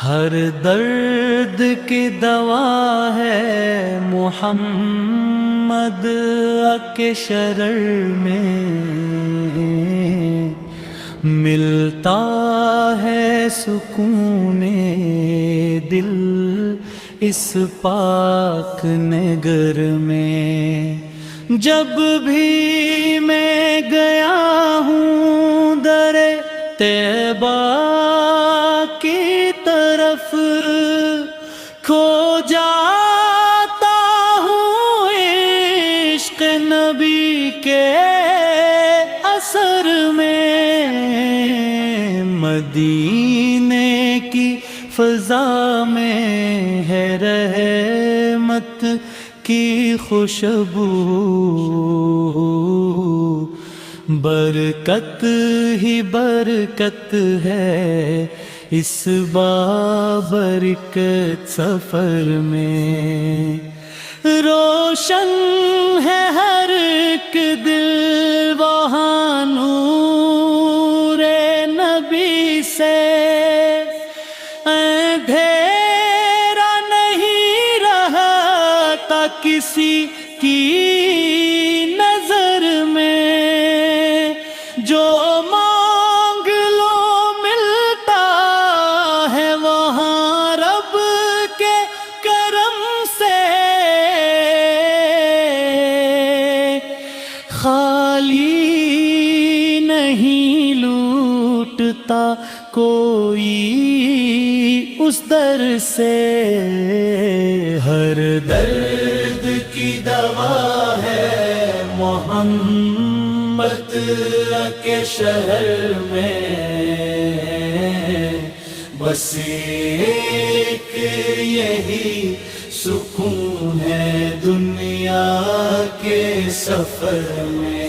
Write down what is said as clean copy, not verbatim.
ہر درد کی دوا ہے محمد کے شرر میں، ملتا ہے سکون دل اس پاک نگر میں۔ جب بھی میں گیا ہوں در طیبہ کی طرف، کھو جاتا ہوں عشق نبی کے اثر میں۔ مدینے کی فضا میں ہے رحمت کی خوشبو، برکت ہی برکت ہے اس بابرکت سفر میں۔ روشن ہے ہر ایک دل وہاں نور نبی سے، اندھیرا نہیں رہتا کسی کی نظر میں۔ جو مانگ لو ملتا ہے وہاں رب کے کرم سے، خالی نہیں لوٹتا کوئی اس در سے۔ ہر درد کی دوا ہے محمد کے شہر میں، بس ایک یہی سکون ہے دنیا کے سفر میں۔